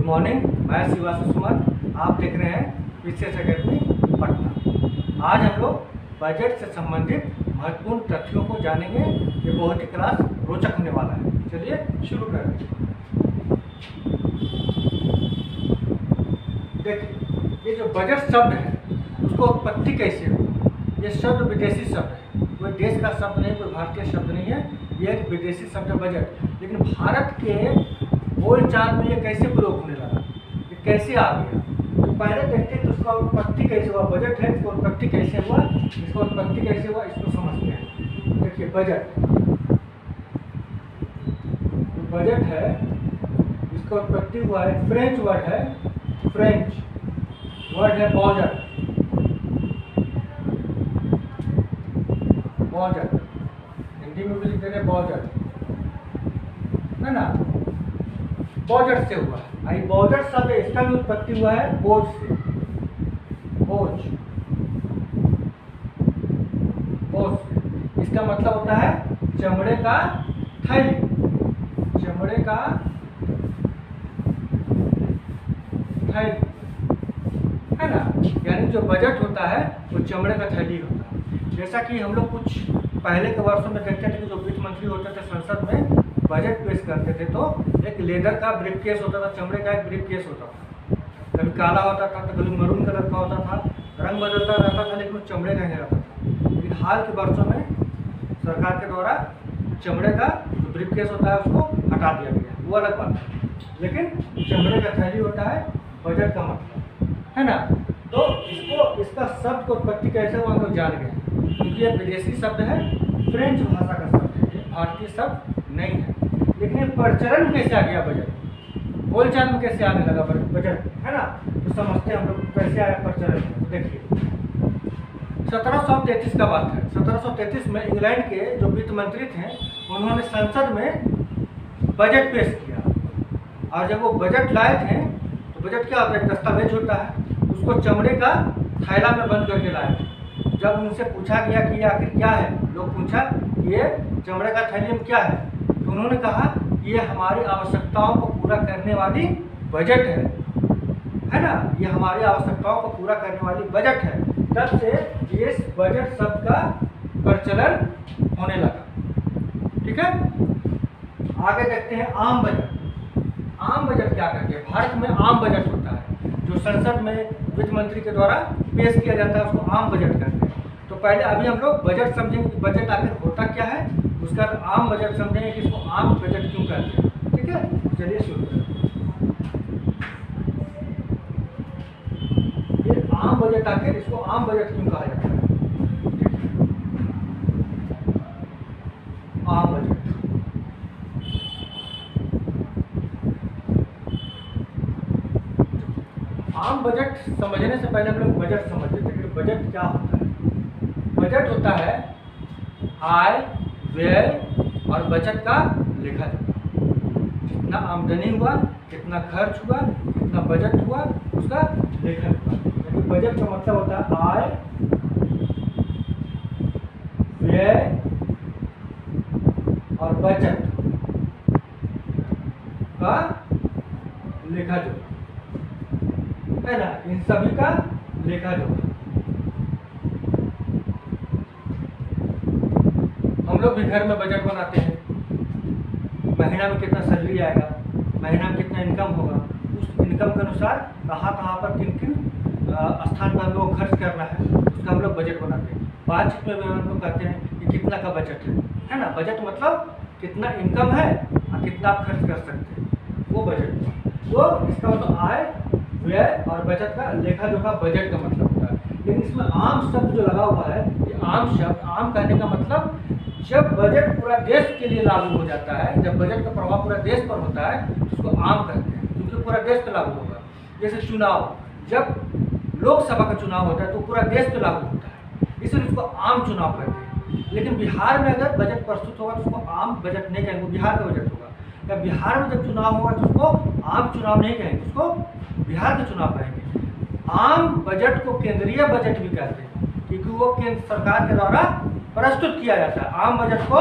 Morning, मैं शिवाशी सुमन। आप देख रहे हैं पीसीएस एकेडमी पटना। आज हम लोग बजट से संबंधित महत्वपूर्ण तथ्यों को जानेंगे। ये बहुत ही क्लास रोचक होने वाला है। चलिए शुरू करें। देखिए, ये जो बजट शब्द है उसको उत्पत्ति कैसे हुई। ये शब्द विदेशी शब्द है, कोई देश का शब्द नहीं, कोई भारतीय शब्द नहीं है। ये एक विदेशी शब्द है बजट। लेकिन भारत के बोलचाल में ये कैसे प्रयोग होने लगा, ये कैसे आ गया, तो पहले देखते हैं कि उसका उत्पत्ति कैसे हुआ। बजट है, इसका उत्पत्ति कैसे हुआ, इसका उत्पत्ति कैसे हुआ, इसको समझते हैं। देखिए, बजट है, इसका उत्पत्ति हुआ है, फ्रेंच वर्ड है, फ्रेंच वर्ड है बजट। बजट हिंदी में भी लिखते हैं बजट, है ना। बजट से हुआ है। आई बजट शब्द, इसका भी उत्पत्ति हुआ है बोझ से। बोझ से इसका मतलब होता है चमड़े का थैली। चमड़े का थैली, है ना। यानी जो बजट होता है वो चमड़े का थैली होता है। जैसा कि हम लोग कुछ पहले के वर्षों में देखते थे कि जो वित्त मंत्री होते थे संसद में बजट पेश करते थे, तो एक लेदर का ब्रीफ केस होता था, चमड़े का एक ब्रीफ केस होता था। कभी काला होता था तो कभी मरून कलर का होता था, रंग बदलता रहता था, लेकिन वो चमड़े का ही रहता था। लेकिन हाल के वर्षों में सरकार के द्वारा चमड़े का जो ब्रीफ केस होता है उसको हटा दिया गया, वो अलग बात है। लेकिन चमड़े का थैली होता है बजट का मतलब, है ना। तो इसका शब्द को उत्पत्ति कैसे हुआ हम लोग जान गए, क्योंकि ये विदेशी शब्द है, फ्रेंच भाषा का शब्द है, ये भारतीय शब्द नहीं है। लेकिन ये प्रचलन कैसे आ गया बजट, बोलचाल में कैसे आने लगा बजट, है ना। तो समझते हैं हम लोग कैसे आया प्रचलन। देखिए, 1733 का बात है। 1733 में इंग्लैंड के जो वित्त मंत्री थे उन्होंने संसद में बजट पेश किया। और जब वो बजट लाए थे तो बजट क्या होता है, एक दस्तावेज होता है, उसको चमड़े का थैला में बंद करके लाए थे। जब उनसे पूछा गया कि ये आखिर क्या है, लोग पूछा कि ये चमड़े का थैली में क्या है, तो उन्होंने कहा कि ये हमारी आवश्यकताओं को पूरा करने वाली बजट है ना। ये हमारी आवश्यकताओं को पूरा करने वाली बजट है। तब से इस बजट शब्द का प्रचलन होने लगा। ठीक है, आगे देखते हैं आम बजट। आम बजट क्या करते हैं, भारत में आम बजट होता है जो संसद में वित्त मंत्री के द्वारा पेश किया जाता है, उसको आम बजट कहते हैं। तो पहले अभी हम लोग बजट समझेंगे कि बजट आखिर होता क्या है, उसका आम बजट समझेंगे कि इसको आम बजट क्यों कहते हैं। ठीक है, चलिए शुरू करें। ये आम बजट, आखिर इसको आम बजट क्यों कहा जाता है। आम बजट, आम बजट समझने से पहले हम लोग बजट समझ लेते हैं कि बजट क्या होता है। बजट होता है आय, व्यय और बचत का लेखा जोखा। कितना आमदनी हुआ, कितना खर्च हुआ, कितना बचत हुआ, उसका लेखा जोखा। यानी बजट का मतलब होता है आय, व्यय और बचत का लेखा जोखा, है ना। इन सभी का लेखा जोखा। हम लोग भी घर में बजट बनाते हैं। महीना में कितना सैलरी आएगा, महीना में कितना इनकम होगा, उस इनकम के अनुसार कहाँ पर किन किन स्थान पर हम लोग खर्च करना है, उसका हम लोग बजट बनाते हैं। बातचीत में भी हम लोग कहते हैं कि कितना का बजट है ना। बजट मतलब कितना इनकम है और कितना आप खर्च कर सकते हैं, वो बजट। तो इसका मतलब आय, व्यय और बचत का लेखा जोखा बजट का मतलब होता है। लेकिन इसमें आम शब्द जो लगा हुआ है, ये आम शब्द, आम कहने का मतलब जब बजट पूरा देश के लिए लागू हो जाता है, जब बजट का प्रभाव पूरा देश पर होता है तो उसको आम कहते हैं, क्योंकि पूरा देश पे लागू होगा। जैसे चुनाव, जब लोकसभा का चुनाव होता है तो पूरा देश पे लागू होता है, इसलिए उसको आम चुनाव कहते हैं। लेकिन बिहार में अगर बजट प्रस्तुत होगा तो उसको आम बजट नहीं कहेंगे, बिहार का बजट होगा। या बिहार में जब चुनाव होगा तो उसको आम चुनाव नहीं कहेंगे, उसको बिहार के चुनाव कहेंगे। आम बजट को केंद्रीय बजट भी कहते हैं, क्योंकि वो केंद्र सरकार के द्वारा प्रस्तुत किया जाता है। आम बजट को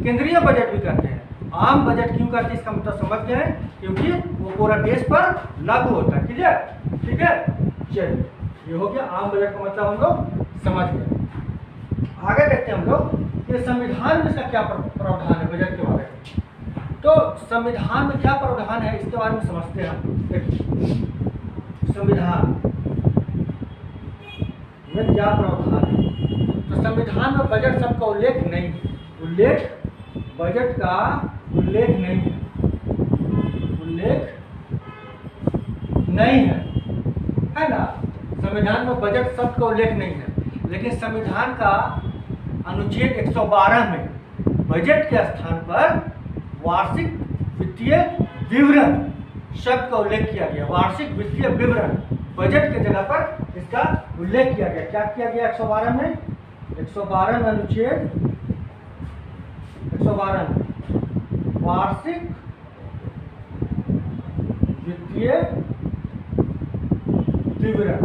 केंद्रीय बजट भी कहते हैं आम बजट क्यों कहते हैं इसका मतलब समझ गए हैं, क्योंकि वो पूरा देश पर लागू होता है। क्लियर? ठीक है, चलिए ये हो गया आम बजट का मतलब हम लोग समझ गए। आगे देखते हैं हम लोग कि संविधान में इसका क्या प्रावधान है बजट के बारे में। तो संविधान में क्या प्रावधान है इसके बारे में समझते हैं हम। देखिए संविधान में क्या प्रावधान है। तो संविधान में बजट शब्द का उल्लेख नहीं है, बजट का उल्लेख नहीं है, है ना। संविधान में बजट शब्द का उल्लेख नहीं है, लेकिन संविधान का अनुच्छेद 112 में बजट के स्थान पर वार्षिक वित्तीय विवरण शब्द का उल्लेख किया गया। वार्षिक वित्तीय विवरण बजट के जगह पर इसका उल्लेख किया गया। क्या किया गया 112 में? 112 में अनुच्छेद 112 में वार्षिक वित्तीय विवरण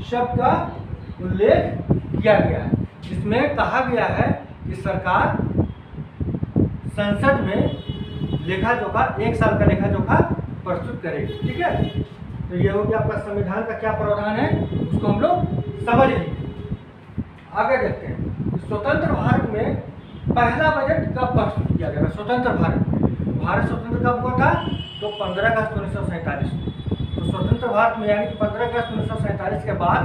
शब्द का उल्लेख किया गया है, जिसमें कहा गया है कि सरकार संसद में लेखा जोखा, एक साल का लेखा जोखा प्रस्तुत करेगी। ठीक है, तो ये हो गया आपका संविधान का क्या प्रावधान है, उसको हम लोग समझ लेंगे। आगे देखते हैं स्वतंत्र भारत में पहला बजट कब प्रस्तुत किया गया। स्वतंत्र भारत स्वतंत्र कब हुआ था? तो 15 अगस्त 1947 को। तो स्वतंत्र भारत में यानी कि 15 अगस्त 1947 के बाद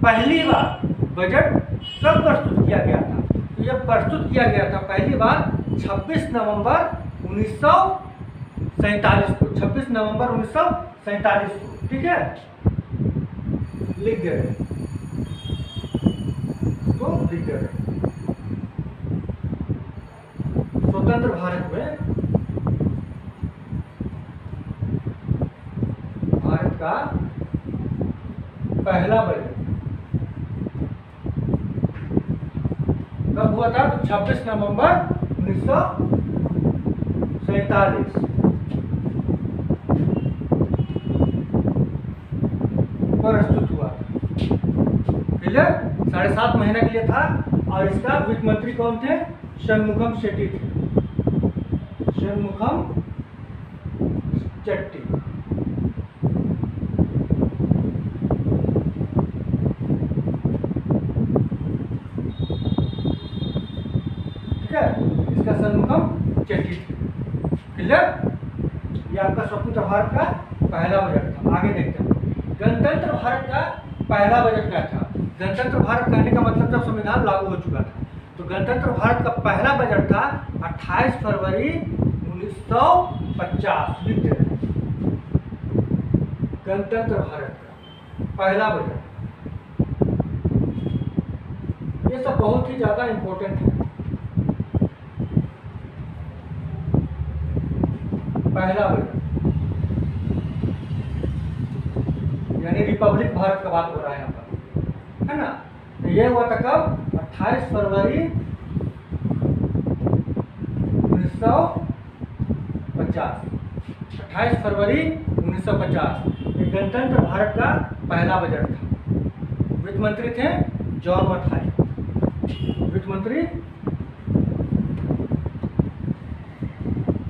पहली बार बजट कब प्रस्तुत किया गया था? तो यह प्रस्तुत किया गया था पहली बार 26 नवंबर 1947 को। 26 नवंबर 1947 को। ठीक है, लिख दे रहे तो लिख दे रहे स्वतंत्र भारत में भारत का पहला बजट कब हुआ था? तो 26 नवंबर 1947 प्रस्तुत हुआ। क्लियर? 7.5 महीने के लिए था और इसका वित्त मंत्री कौन थे? षणमुखम शेट्टी थे। षणमुखम शेट्टी। ठीक है, इसका षणमुखम शेट्टी थे। क्लियर? ये आपका स्वतंत्र भारत का पहला बजट था। आगे देखते हैं गणतंत्र भारत का पहला बजट क्या था। गणतंत्र भारत कहने का मतलब जब संविधान लागू हो चुका था, तो गणतंत्र भारत का पहला बजट था 28 फरवरी 1950। गणतंत्र भारत का पहला बजट, ये सब बहुत ही ज्यादा इंपॉर्टेंट है। पहला बजट यानी रिपब्लिक भारत का बात हो रहा है यहाँ पर, है ना। तो ये हुआ था कब? 28 फरवरी 1950। 28 फरवरी 1950 ये गणतंत्र भारत का पहला बजट था। वित्त मंत्री थे जॉन मथाई। वित्त मंत्री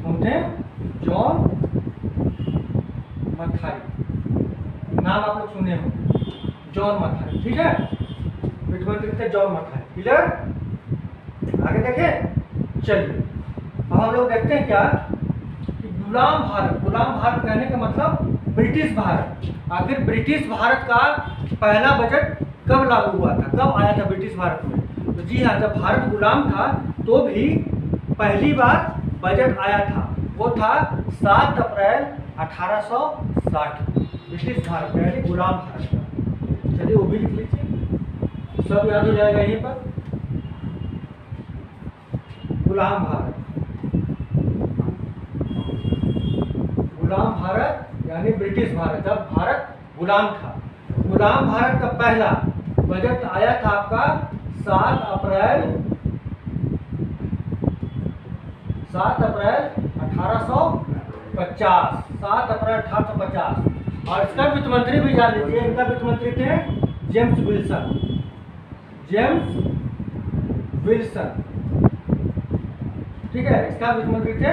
कौन थे? जॉन मथाई। नाम आप लोग सुने हो, जॉन मथाई। ठीक है, वित्त मंत्री थे जॉन मथाई। क्लियर? आगे देखें, चलिए अब हम लोग देखते हैं क्या कि गुलाम भारत। गुलाम भारत कहने का मतलब ब्रिटिश भारत। आखिर ब्रिटिश भारत का पहला बजट कब लागू हुआ था, कब आया था ब्रिटिश भारत में? तो जी हाँ, जब भारत गुलाम था तो भी पहली बार बजट आया था, वो था 7 अप्रैल 1860 ब्रिटिश भारत यानी गुलाम भारत का। चलिए वो भी लिख लीजिए, सब याद हो जाएगा यहीं पर। गुलाम भारत, गुलाम भारत यानी ब्रिटिश भारत, जब भारत गुलाम था। गुलाम भारत का पहला बजट आया था आपका 7 अप्रैल 1850। 7 अप्रैल 1850। और इसका वित्त मंत्री भी जान लीजिए, इनका वित्त मंत्री थे जेम्स विल्सन। जेम्स विल्सन ठीक है, इसका वित्त मंत्री थे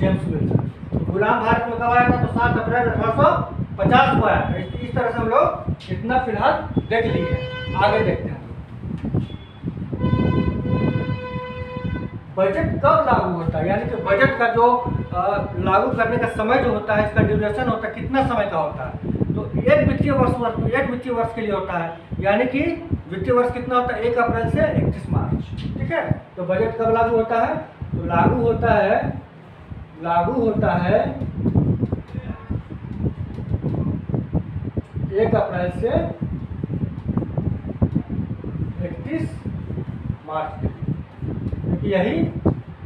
जेम्स विल्सन। तो गुलाम भारत में कब आया था? तो 7 अप्रैल 1850 को आया था। इस तरह से हम लोग इतना फिलहाल देख लिए। आगे देखते हैं बजट कब लागू होता है, यानी कि बजट का जो लागू करने का समय जो होता है, इसका ड्यूरेशन होता है, कितना समय का होता है? तो एक वित्तीय वर्ष के लिए होता है, यानी कि वित्तीय वर्ष कितना होता है? 1 अप्रैल से 31 मार्च। ठीक है, तो बजट कब लागू होता है? तो लागू होता है 1 अप्रैल से 31 मार्च, क्योंकि यही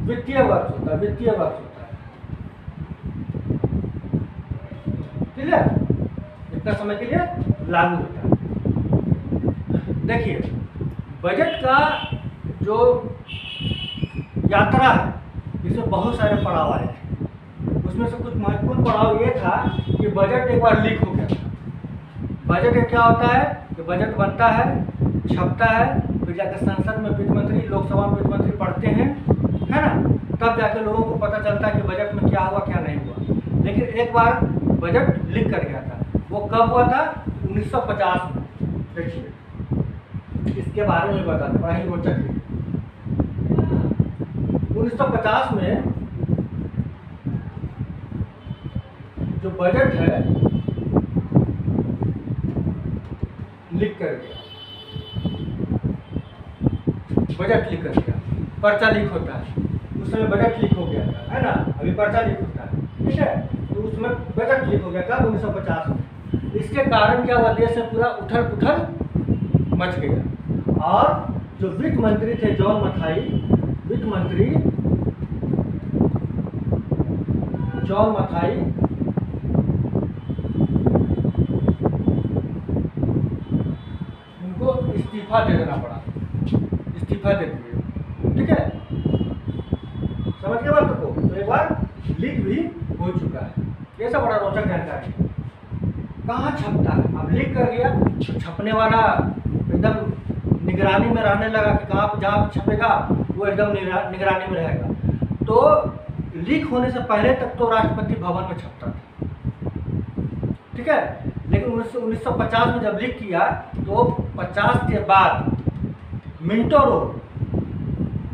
वित्तीय वर्ष होता है। ठीक है, इतना समय के लिए लागू होता है। देखिए, बजट का जो यात्रा है, इसमें बहुत सारे पड़ाव आए थे। उसमें से कुछ महत्वपूर्ण पड़ाव ये था कि बजट एक बार लीक हो गया था। बजट क्या होता है कि बजट बनता है, छपता है, फिर जाकर संसद में वित्त मंत्री, लोकसभा में वित्त मंत्री पढ़ते हैं, है ना, तब जाके लोगों को पता चलता है कि बजट में क्या हुआ क्या नहीं हुआ। लेकिन एक बार बजट लीक कर गया था। वो कब हुआ था? 1950 में। देखिए, इसके बारे में बताते, बड़ा ही रोचक है। 1950 में जो बजट है लीक कर गया, बजट लीक कर गया। पर्चा लीक होता है, उस समय बजट लीक हो गया था, है ना, अभी पर्चा लीक होता है। ठीक है, तो उसमें बजट लीक हो गया था 1950 में। इसके कारण क्या हुआ? देश में पूरा उथल पुथल मच गया। और जो वित्त मंत्री थे जॉन मथाई, वित्त मंत्री जॉन मथाई उनको इस्तीफा दे देना पड़ा, इस्तीफा दे दिए। ठीक है, समझ गए बात को? तो एक बार लीक भी हो चुका है। ये सब बड़ा रोचक जानकारी है। कहाँ छपता है? अब लीक कर गया तो छपने वाला एकदम निगरानी में रहने लगा कि कहाँ जहाँ छपेगा वो एकदम निगरानी में रहेगा। तो लीक होने से पहले तक तो राष्ट्रपति भवन में छपता था। ठीक है, लेकिन 1950 में जब लीक किया तो 50 के बाद मिंटो रोड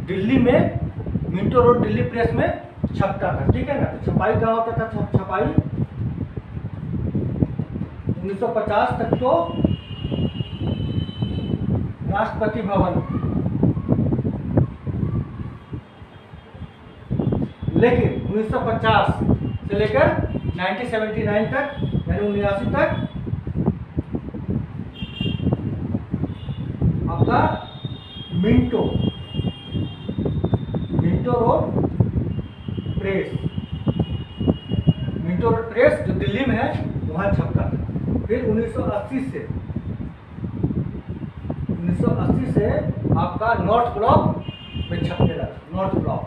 दिल्ली में, मिंटो रोड दिल्ली प्रेस में छपता था। ठीक है ना, तो छपाई कहाँ होता था? छपाई 1950 तक तो राष्ट्रपति भवन, लेकिन 1950 से लेकर 1979 तक, यानी 1979 तक आपका Minto road press, Minto road press जो दिल्ली में है वहाँ छपता था। फिर 1980 से आपका नॉर्थ ब्लॉक में छपने लगा। नॉर्थ ब्लॉक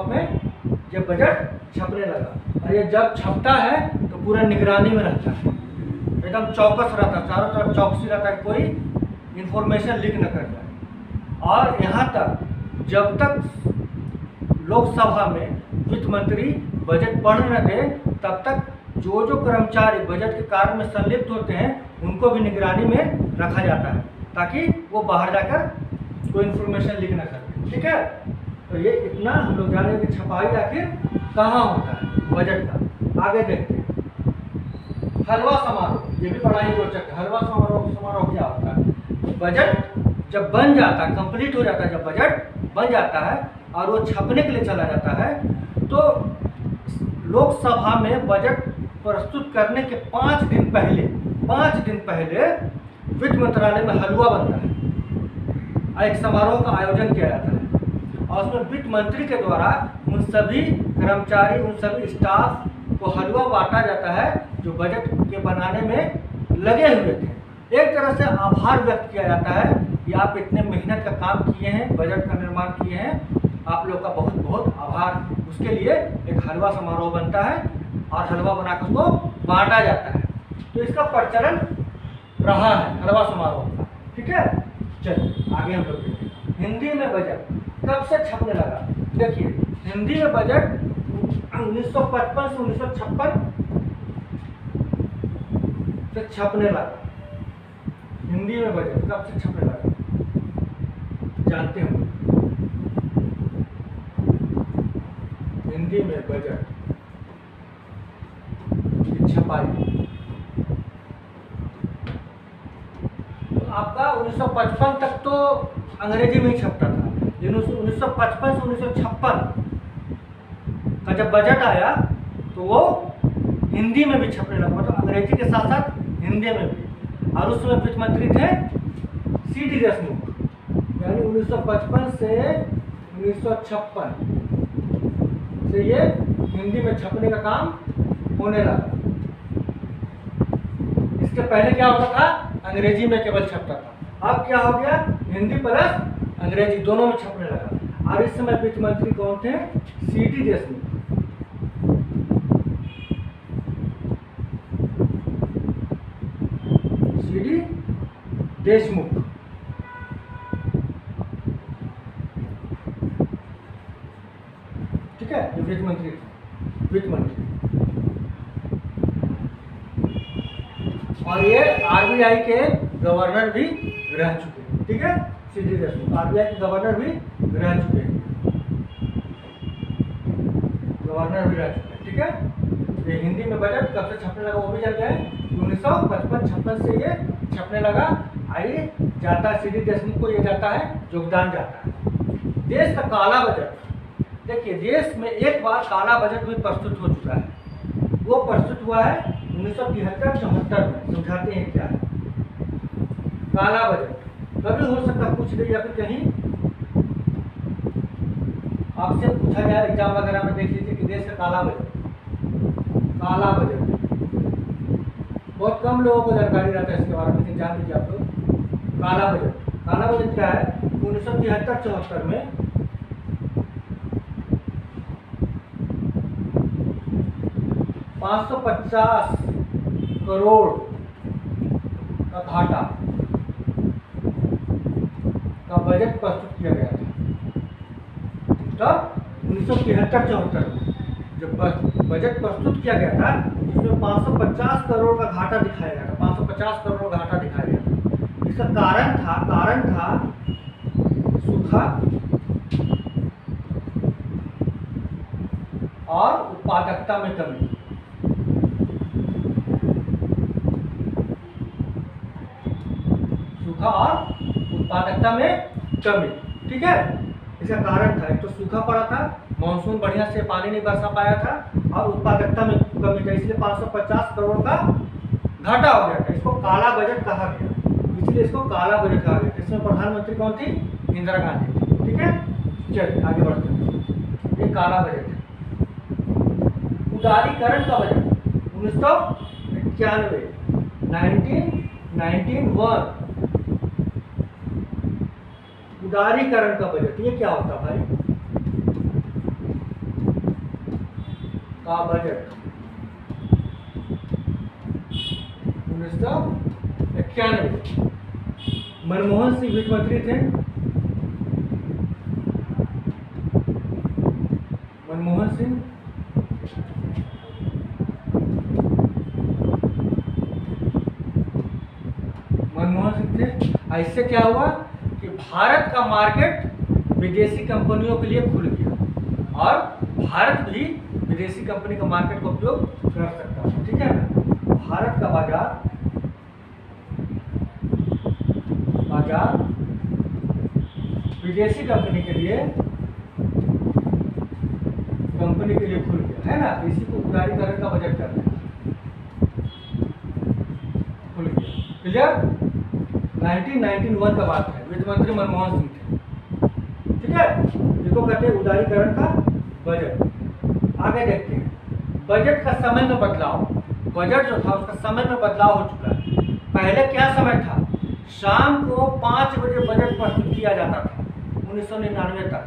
में जब बजट छपने लगा, और ये जब छपता है तो पूरा निगरानी में रहता है, एकदम चौकस रहता है, चारों तरफ चौकसी रहता है, कोई इंफॉर्मेशन लीक न कर जाए। और यहाँ तक जब तक लोकसभा में वित्त मंत्री बजट पढ़ न दे, तब तक जो कर्मचारी बजट के कार्य में संलिप्त होते हैं उनको भी निगरानी में रखा जाता है, ताकि वो बाहर जाकर कोई इंफॉर्मेशन लीक न कर। ठीक है, तो ये इतना हम लोग जाने कि छपाई आखिर कहाँ होता है बजट का। आगे देखते हैं हलवा समारोह, ये भी बड़ा ही रोचक है। हलवा समारोह क्या होता है? बजट जब बन जाता है, कंप्लीट हो जाता है, जब बजट बन जाता है और वो छपने के लिए चला जाता है, तो लोकसभा में बजट प्रस्तुत करने के 5 दिन पहले वित्त मंत्रालय में हलवा बनता है और एक समारोह का आयोजन किया जाता है। और उसमें वित्त मंत्री के द्वारा उन सभी कर्मचारी, उन सभी स्टाफ को हलवा बांटा जाता है जो बजट के बनाने में लगे हुए थे। एक तरह से आभार व्यक्त किया जाता है कि आप इतने मेहनत का काम किए हैं, बजट का निर्माण किए हैं, आप लोग का बहुत बहुत आभार। उसके लिए एक हलवा समारोह बनता है और हलवा बनाकर उसको बांटा जाता है। तो इसका प्रचलन रहा है हलवा समारोह का। ठीक है, चलिए आगे हम लोग देखें हिंदी में बजट कब से छपने लगा। देखिए हिंदी में बजट 1955 से 1956 से छपने लगा। हिंदी में बजट कब से छपने लगा जानते हैं। हिंदी में बजट की छपाई तो आपका 1955 तक तो अंग्रेजी में ही छपता था, लेकिन 1955 से 1956 का जब बजट आया तो वो हिंदी में भी छपने लगा, मतलब अंग्रेजी के साथ साथ हिंदी में भी। और उस समय वित्त मंत्री थे सी.डी. देशमुख, यानी 1955 से 1956 से ये हिंदी में छपने का काम होने लगा। इसके पहले क्या होता था, अंग्रेजी में केवल छपता था। अब क्या हो गया, हिंदी प्लस अंग्रेजी दोनों में छपने लगा। और इस समय वित्त मंत्री कौन थे, सी.डी. देशमुख। सी.डी. देशमुख ठीक है, ये वित्त मंत्री थे, वित्त मंत्री। और ये आरबीआई के गवर्नर भी रह चुके हैं, ठीक है। सी.डी. देशमुख आरबीआई के गवर्नर भी रह चुके हैं, गवर्नर भी रह चुके हैं, ठीक है। ये हिंदी में बजट कब से छपने लगा वो भी जान गए, 1955-56 से ये छपने लगा। आइए जाता है सी.डी. देशमुख को, ये जाता है योगदान जाता है। देश का काला बजट, देखिए देश में एक बार काला बजट भी प्रस्तुत हो चुका है, वो प्रस्तुत हुआ है 1973-74 में। समझाते हैं क्या है काला बजट। कभी हो सकता पूछ ले या फिर कहीं आपसे पूछा जाए एग्जाम वगैरह में, देख लीजिए कि देश का काला बजट, काला बजट बहुत कम लोगों को जानकारी रहता है इसके बारे में, लेकिन जान लीजिए आप लोग। काला बजट, काला बजट क्या है, 1973-74 में 550 करोड़ का घाटा का बजट प्रस्तुत किया गया था। तब 1973-74 में जब बजट प्रस्तुत किया गया था, उसमें 550 करोड़ का घाटा दिखाया गया था, 550 करोड़ का घाटा दिखाया गया था। इसका कारण था सूखा और उत्पादकता में कमी। सूखा और उत्पादकता में कमी, ठीक है। इसका कारण था, एक तो सूखा पड़ा था, मानसून बढ़िया से पानी नहीं बरसा पाया था, और उत्पादकता में कमी था, इसलिए 550 करोड़ का घाटा हो गया था। इसको काला बजट कहा गया, इसलिए इसको काला बजट कहा गया। इसमें प्रधानमंत्री कौन थी, इंदिरा गांधी, ठीक है। चलिए आगे बढ़ते हैं, ये काला बजट है। उदारीकरण का बजट 1991, 1991 उदारीकरण का बजट, ये क्या होता भाई, का बजट 1991। मनमोहन सिंह वित्त मंत्री थे, मनमोहन सिंह थे। इससे क्या हुआ कि भारत का मार्केट विदेशी कंपनियों के लिए खुल गया, और भारत भी विदेशी कंपनी का मार्केट का उपयोग कर सकता है, ठीक है ना। भारत का बाजार विदेशी कंपनी के लिए खुल गया, है ना। इसी को उदारीकरण का बजट करते हैं, खुल गया, क्लियर। 1991 का बात है, वित्त मंत्री मनमोहन सिंह थे, ठीक है। इसको कहते हैं उदारीकरण का बजट। आगे देखते हैं, बजट का समय में बदलाव। बजट जो था उसका समय में बदलाव हो चुका है। पहले क्या समय था, शाम को 5 बजे बजट प्रस्तुत किया जाता था 1999 तक,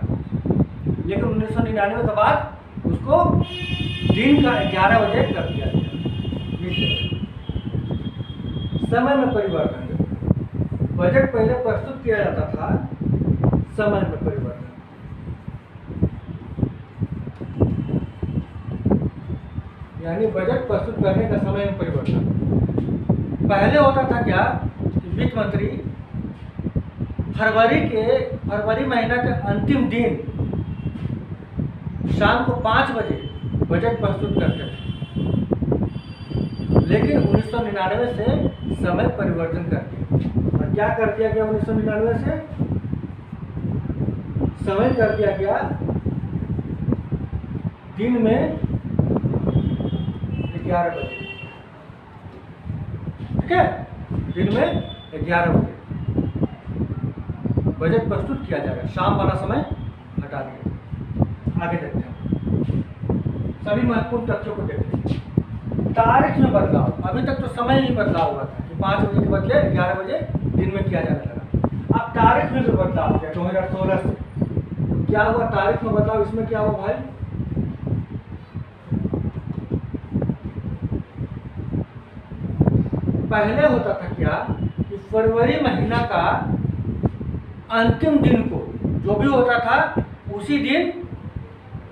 लेकिन 1999 के बाद उसको दिन का 11 बजे कर दिया गया। समय में परिवर्तन, बजट पहले प्रस्तुत किया जाता था समय में परिवर्तन, यानी बजट प्रस्तुत करने का समय में परिवर्तन। पहले होता था क्या कि वित्त मंत्री फरवरी महीना के अंतिम दिन शाम को 5 बजे बजट प्रस्तुत करते थे, लेकिन 1999 से समय परिवर्तन कर दिया। और क्या कर दिया गया 1999 से? समय कर दिया गया दिन में 11 बजे। ठीक है, दिन में 11 बजे बजट प्रस्तुत किया जाएगा। शाम वाला समय हटा दिया। आगे देखते हैं, सभी महत्वपूर्ण तथ्यों को देखते हैं। तारीख में बदलाव, अभी तक तो समय ही बदलाव हुआ था कि 5 बजे के बदले 11 बजे दिन में किया जाने लगा। अब तारीख में भी बदलाव किया 2016 से। तो क्या हुआ तारीख में बदलाव? इसमें क्या हुआ भाई? पहले होता था क्या कि फरवरी महीना का अंतिम दिन को जो भी होता था उसी दिन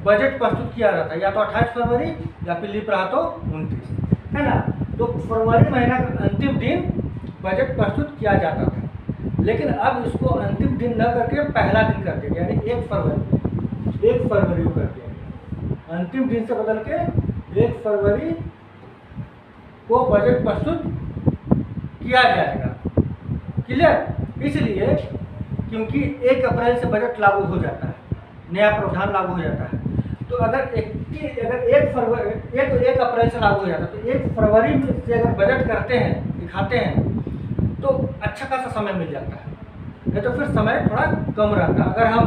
बजट प्रस्तुत किया जाता, या तो 28 फरवरी या फिर लीप रहा तो 29, है ना। तो फरवरी महीना का अंतिम दिन बजट प्रस्तुत किया जाता था, लेकिन अब इसको अंतिम दिन न करके पहला दिन कर दिया, यानी 1 फरवरी को कर दिया। अंतिम दिन से बदल के 1 फरवरी को बजट प्रस्तुत किया जाएगा। क्लियर? इसलिए क्योंकि 1 अप्रैल से बजट लागू हो जाता है, नया प्रावधान लागू हो जाता है। तो अगर 1 अप्रैल से लागू हो जाता है तो 1 फरवरी से अगर बजट करते हैं, दिखाते हैं, तो अच्छा खासा समय मिल जाता है। नहीं तो फिर समय थोड़ा कम रहता है। अगर हम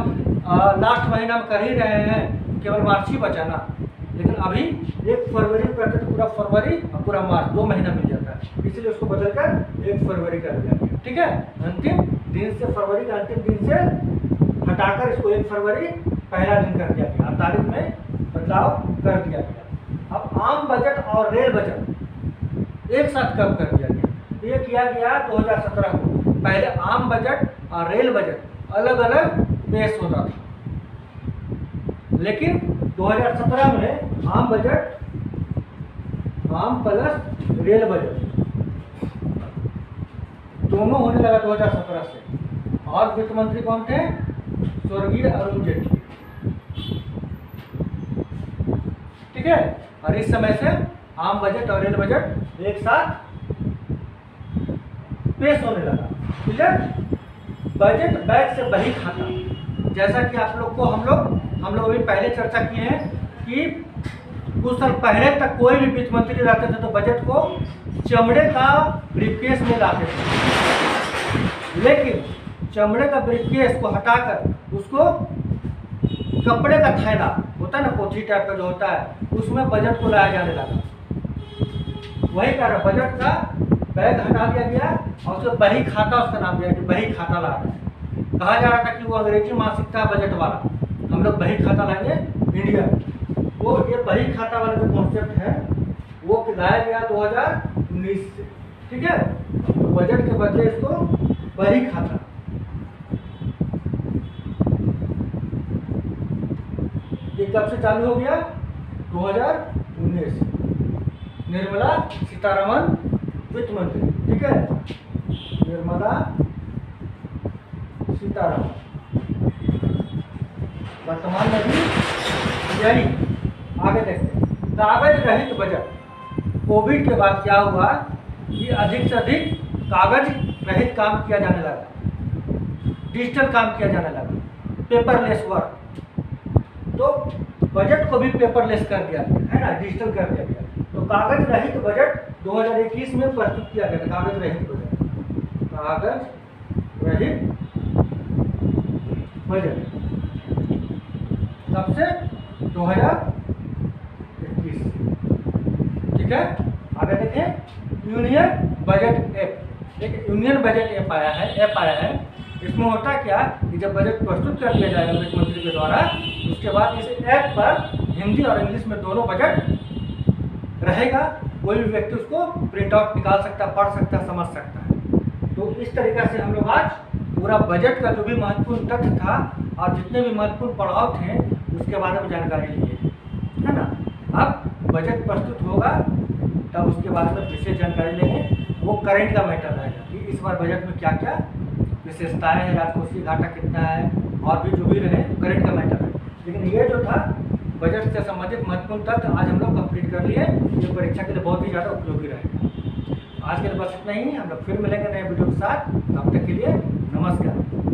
लास्ट महीना में कर ही रहे हैं, केवल मार्च ही बचा ना, लेकिन अभी 1 फरवरी को करते तो पूरा फरवरी और पूरा मार्च 2 महीना मिल जाता है। इसलिए उसको बदलकर 1 फरवरी कर दिया गया। ठीक है, अंतिम दिन से, फरवरी के अंतिम दिन से हटाकर इसको 1 फरवरी पहला दिन कर दिया गया। तारीख में बदलाव कर दिया गया। अब आम बजट और रेल बजट एक साथ कब कर दिया गया? ये किया गया 2017 को। पहले आम बजट और रेल बजट अलग अलग पेश होता था, लेकिन 2017 में आम बजट, आम प्लस रेल बजट दोनों होने लगा 2017 से। और वित्त मंत्री कौन थे? स्वर्गीय अरुण जेटली। ठीक है, और इस समय से आम बजट और रेल बजट एक साथ पेश होने लगा। क्लियर? बजट बैग से बही खाता, जैसा कि आप लोग को हम लोग अभी पहले चर्चा किए हैं कि कुछ साल पहले तक कोई भी वित्त मंत्री रहते थे तो बजट को चमड़े का ब्रीफकेस में लाते थे, लेकिन चमड़े का ब्रीफकेस को हटाकर उसको कपड़े का थैला होता है ना, पोथी टाइप का जो होता है, उसमें बजट को लाया जाने लगा। वही कारण बजट का बैग हटा दिया गया और उसको बही खाता उसका नाम दिया कि बही खाता ला रहे हैं। कहा जा रहा था कि वो अंग्रेजी मासिक था बजट वाला, हम लोग बही खाता लाएंगे इंडिया। वो ये बही खाता वाला जो कॉन्सेप्ट है वो लाया गया 2019 से। ठीक है, तो बजट के बदले इसको बही खाता। ये कब से चालू हो गया? 2019। निर्मला सीतारमण वित्त मंत्री। ठीक है, निर्मला सीतारमण वर्तमान में भी यही। आगे देखते हैं, कागज रहित बजट। कोविड के बाद क्या हुआ कि अधिक से अधिक कागज रहित काम किया जाने लगा, डिजिटल काम किया जाने लगा, पेपरलेस वर्क। तो बजट को भी पेपरलेस कर दिया गया, है ना, डिजिटल कर दिया गया। तो कागज रहित बजट 2021 में प्रस्तुत किया गया था। कागज रहित बजट, कागज रहित बजट कब से? 2021। ठीक है, आगे देखें, यूनियन बजट ऐप। एक यूनियन बजट ऐप आया है। इसमें होता क्या कि जब बजट प्रस्तुत कर दिया जाएगा वित्त मंत्री के द्वारा, उसके बाद इस ऐप पर हिंदी और इंग्लिश में दोनों बजट रहेगा। कोई भी व्यक्ति उसको प्रिंट आउट निकाल सकता है, पढ़ सकता है, समझ सकता है। तो इस तरीक़ा से हम लोग आज पूरा बजट का जो भी महत्वपूर्ण तथ्य था और जितने भी महत्वपूर्ण पड़ाव थे उसके बारे में जानकारी लिए, है ना। अब बजट प्रस्तुत होगा तब उसके बारे में विशेष जानकारी लेंगे। वो करंट का मैटर रहेगा कि इस बार बजट में क्या क्या विशेषताएं हैं, राजकोषीय घाटा कितना है, और भी जो भी रहे करंट का मैटर है। लेकिन ये जो था बजट से संबंधित महत्वपूर्ण तथ्य आज हम लोग कंप्लीट कर लिए। ये परीक्षा के लिए बहुत ही ज़्यादा उपयोगी रहेगा। आज के लिए बस इतना ही। हम लोग फिर मिलेंगे नए वीडियो के साथ। तब तक के लिए नमस्कार।